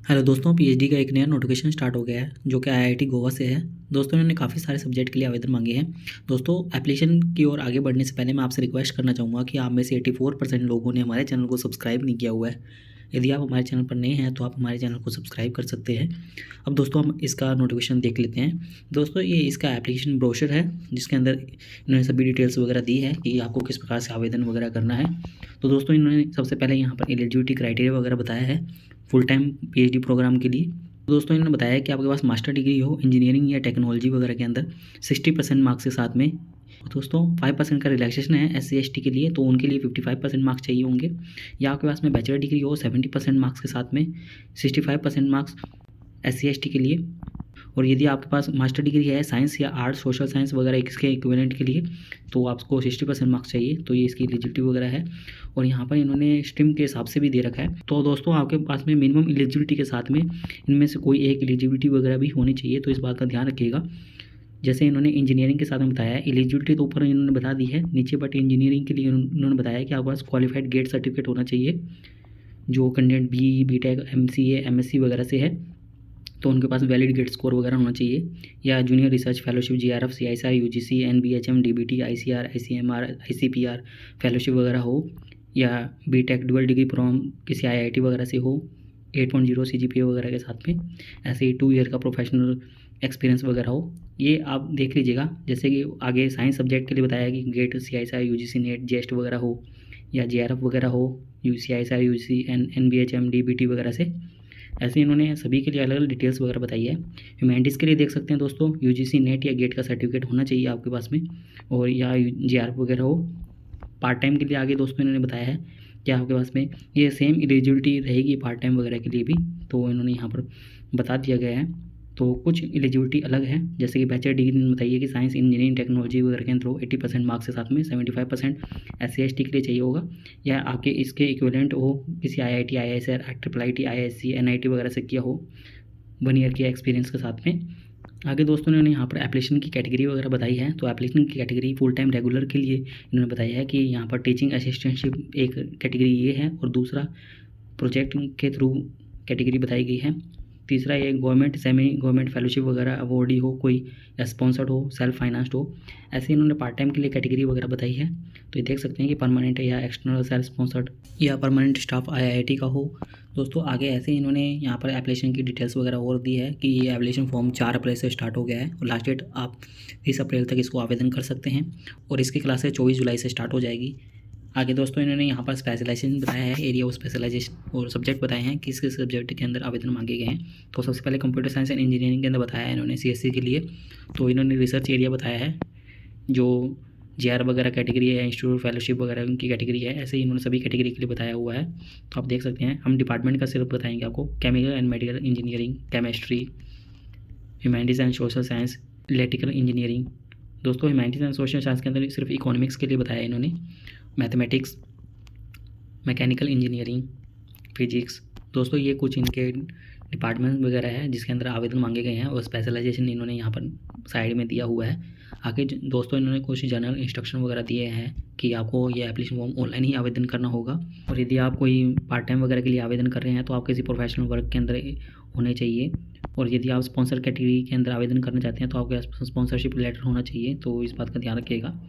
Hello दोस्तों, PhD का एक नया नोटिफिकेशन स्टार्ट हो गया है जो कि आईआईटी गोवा से है। दोस्तों इन्होंने काफ़ी सारे सब्जेक्ट के लिए आवेदन मांगे हैं। दोस्तों एप्लीकेशन की ओर आगे बढ़ने से पहले मैं आपसे रिक्वेस्ट करना चाहूँगा कि आप में से 84% लोगों ने हमारे चैनल को सब्सक्राइब नहीं किया हुआ है। यदि आप हमारे चैनल पर नए हैं तो आप हमारे चैनल को सब्सक्राइब कर सकते हैं। अब दोस्तों हम इसका नोटिफिकेशन देख लेते हैं। दोस्तों ये इसका एप्लीकेशन ब्रोशर है जिसके अंदर इन्होंने सभी डिटेल्स वगैरह दी है कि आपको किस प्रकार से आवेदन वगैरह करना है। तो दोस्तों इन्होंने सबसे पहले यहाँ पर एलिजिबिलिटी क्राइटेरिया वगैरह बताया है फुल टाइम पीएचडी प्रोग्राम के लिए। दोस्तों इन्होंने बताया कि आपके पास मास्टर डिग्री हो इंजीनियरिंग या टेक्नोलॉजी वगैरह के अंदर 60% मार्क्स के साथ में। दोस्तों 5% का रिलैक्सेशन है SC ST के लिए, तो उनके लिए 55% मार्क्स चाहिए होंगे। या आपके पास में बैचलर डिग्री हो 70% मार्क्स के साथ में, 65% मार्क्स SC ST के लिए। और यदि आपके पास मास्टर डिग्री है साइंस या आर्ट्स सोशल साइंस वगैरह इसके इक्विवेलेंट के लिए, तो आपको 60% मार्क्स चाहिए। तो ये इसकी एलिजिबिलिटी वगैरह है और यहाँ पर इन्होंने स्ट्रीम के हिसाब से भी दे रखा है। तो दोस्तों आपके पास में मिनिमम एलिजिबिलिटी के साथ में इनमें से कोई एक एलिजिबिलिटी वगैरह भी होनी चाहिए, तो इस बात का ध्यान रखिएगा। जैसे इन्होंने इंजीनियरिंग के साथ में बताया है, एलिजिबिलिटी तो ऊपर इन्होंने बता दी है नीचे, बट इंजीनियरिंग के लिए इन्होंने बताया कि आपके पास क्वालिफाइड गेट सर्टिफिकेट होना चाहिए जो कैंडिडेट BTech MCA MSc वगैरह से है, तो उनके पास वैलिड गेट स्कोर वगैरह होना चाहिए। या junior research fellowship GRF CISR UGC NBHM DBT ICR ICMR ICPR fellowship वगैरह हो, या BTech डुअल डिग्री प्रोग्राम किसी IIT वगैरह से हो 8.0 CGPA वगैरह के साथ में, ऐसे ही 2 ईयर का प्रोफेशनल एक्सपीरियंस वगैरह हो। ये आप देख लीजिएगा। जैसे कि आगे साइंस सब्जेक्ट के लिए बताया कि गेट CISR UGC नेट जेस्ट वगैरह हो, या JRF वगैरह हो, CISR UGC NBHM DBT वगैरह से। ऐसे इन्होंने सभी के लिए अलग अलग डिटेल्स वगैरह बताई है। ह्यूमैनिटीज़ के लिए देख सकते हैं दोस्तों, UGC नेट या गेट का सर्टिफिकेट होना चाहिए आपके पास में, और या JRF वगैरह हो। पार्ट टाइम के लिए आगे दोस्तों इन्होंने बताया है कि आपके पास में ये सेम एलिजिबिलिटी रहेगी पार्ट टाइम वगैरह के लिए भी, तो इन्होंने यहाँ पर बता दिया गया है। तो कुछ एलिजिबिलिटी अलग है, जैसे कि बैचलर डिग्री में बताइए कि साइंस इंजीनियरिंग टेक्नोलॉजी वगैरह के अंदर 80% मार्क्स के साथ में, 75% SC ST के लिए चाहिए होगा, या आपके इसके इक्विवेलेंट हो किसी IIT IISR IIIT IISc NIT वगैरह से किया हो 1 ईयर के एक्सपीरियंस के साथ में। आगे दोस्तों इन्होंने यहाँ पर एप्लीकेशन की कैटेगरी वगैरह बताई है। तो एप्लीकेशन की कैटेगरी फुल टाइम रेगुलर के लिए इन्होंने बताया है कि यहाँ पर टीचिंग असिस्टेंटशिप एक कैटेगरी ये है, और दूसरा प्रोजेक्ट के थ्रू कैटेगरी बताई गई है। तीसरा ये गवर्नमेंट सेमी गवर्नमेंट फेलोशिप वगैरह अवॉर्डी हो कोई, या स्पॉन्सर्ड हो, सेल्फ फाइनेंस्ड हो। ऐसे इन्होंने पार्ट टाइम के लिए कैटेगरी वगैरह बताई है। तो ये देख सकते हैं कि परमानेंट है या एक्सटर्नल सेल्फ स्पॉन्सर्ड, या परमानेंट स्टाफ IIT का हो। दोस्तों आगे ऐसे इन्होंने यहाँ पर एप्लीकेशन की डिटेल्स वगैरह और दी है कि ये एप्लीकेशन फॉर्म 4 अप्रैल से स्टार्ट हो गया है, और लास्ट डेट आप 30 अप्रैल तक इसको आवेदन कर सकते हैं, और इसकी क्लासेस 24 जुलाई से स्टार्ट हो जाएगी। आगे दोस्तों इन्होंने यहाँ पर स्पेशलाइजेशन बताया है, एरिया ऑफ स्पेशलाइजेशन, और सब्जेक्ट बताए हैं किस किस सब्जेक्ट के अंदर आवेदन मांगे गए हैं। तो सबसे पहले कंप्यूटर साइंस एंड इंजीनियरिंग के अंदर बताया है इन्होंने CSC के लिए। तो इन्होंने रिसर्च एरिया बताया है जो JR वगैरह कैटेगरी है, इंस्टीट्यूट फेलोशिप वगैरह उनकी कैटेगरी है। ऐसे ही इन्होंने सभी कैटेगरी के लिए बताया हुआ है। तो आप देख सकते हैं, हम डिपार्टमेंट का सिर्फ बताएंगे आपको, chemical and medical engineering, chemistry, humanities and social science, electrical engineering. दोस्तों ह्यूमैनिटीज़ एंड सोशल साइंस के अंदर सिर्फ इकोनॉमिक्स के लिए बताया इन्होंने, मैथमेटिक्स, मैकेनिकल इंजीनियरिंग, फिजिक्स। दोस्तों ये कुछ इनके डिपार्टमेंट वगैरह है जिसके अंदर आवेदन मांगे गए हैं, और स्पेशलाइजेशन इन्होंने यहाँ पर साइड में दिया हुआ है। आगे दोस्तों इन्होंने कुछ जनरल इंस्ट्रक्शन वगैरह दिए हैं कि आपको ये एप्लीकेशन फॉर्म ऑनलाइन ही आवेदन करना होगा, और यदि आप कोई पार्ट टाइम वगैरह के लिए आवेदन कर रहे हैं तो आप किसी प्रोफेशनल वर्क के अंदर होने चाहिए, और यदि आप स्पॉन्सर कैटेगरी के अंदर आवेदन करना चाहते हैं तो आपके पास स्पॉन्सरशिप लेटर होना चाहिए, तो इस बात का ध्यान रखिएगा।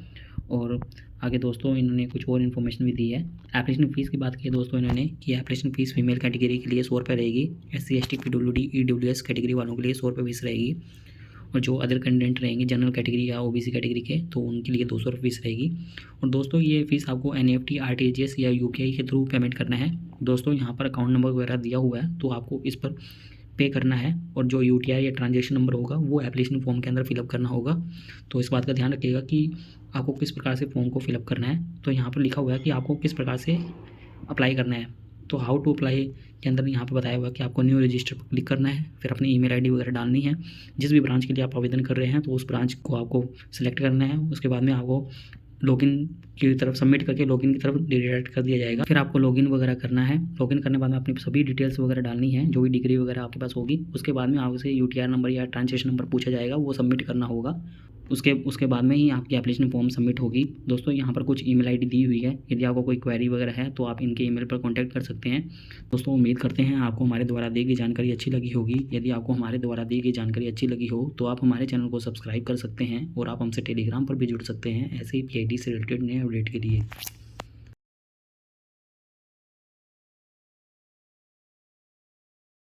और आगे दोस्तों इन्होंने कुछ और इन्फॉर्मेशन भी दी है। एप्लीकेशन फ़ीस की बात की है दोस्तों इन्होंने कि एप्लीकेशन फ़ीस फीमेल कैटेगरी के लिए 100 रुपये रहेगी, SC ST PWD EWS category वालों के लिए 100 रुपये फीस रहेगी, और जो अदर कैंडिडेट रहेंगे जनरल कैटेगरी या OBC कैटेगरी के, तो उनके लिए 200 रुपये फीस रहेगी। और दोस्तों ये फ़ीस आपको NEFT RTGS या UPI के थ्रू पेमेंट करना है। दोस्तों यहाँ पर अकाउंट नंबर वगैरह दिया हुआ है, तो आपको इस पर पे करना है, और जो UTI या ट्रांजेक्शन नंबर होगा वो एप्लीकेशन फॉर्म के अंदर फिलअप करना होगा। तो इस बात का ध्यान रखिएगा कि आपको किस प्रकार से फॉर्म को फिलअप करना है। तो यहाँ पर लिखा हुआ है कि आपको किस प्रकार से अप्लाई करना है। तो हाउ टू अप्लाई के अंदर यहाँ पे बताया हुआ है कि आपको न्यू रजिस्टर पर क्लिक करना है, फिर अपनी ईमेल आईडी वगैरह डालनी है। जिस भी ब्रांच के लिए आप आवेदन कर रहे हैं तो उस ब्रांच को आपको सिलेक्ट करना है। उसके बाद में आपको लॉगिन की तरफ सबमिट करके लॉगिन की तरफ रिडायरेक्ट कर दिया जाएगा। फिर आपको लॉगिन वगैरह करना है। लॉगिन करने के बाद में अपनी सभी डिटेल्स वगैरह डालनी है, जो भी डिग्री वगैरह आपके पास होगी। उसके बाद में आपसे UTR नंबर या ट्रांजेक्शन नंबर पूछा जाएगा, वो सबमिट करना होगा। उसके बाद में ही आपकी एप्लीकेशन फॉर्म सबमिट होगी। दोस्तों यहाँ पर कुछ ईमेल आईडी दी हुई है, यदि आपको कोई क्वेरी वगैरह है तो आप इनके ईमेल पर कांटेक्ट कर सकते हैं। दोस्तों उम्मीद करते हैं आपको हमारे द्वारा दी गई जानकारी अच्छी लगी होगी। यदि आपको हमारे द्वारा दी गई जानकारी अच्छी लगी हो तो आप हमारे चैनल को सब्सक्राइब कर सकते हैं और आप हमसे टेलीग्राम पर भी जुड़ सकते हैं ऐसे ही PIT से रिलेटेड नए अपडेट के लिए।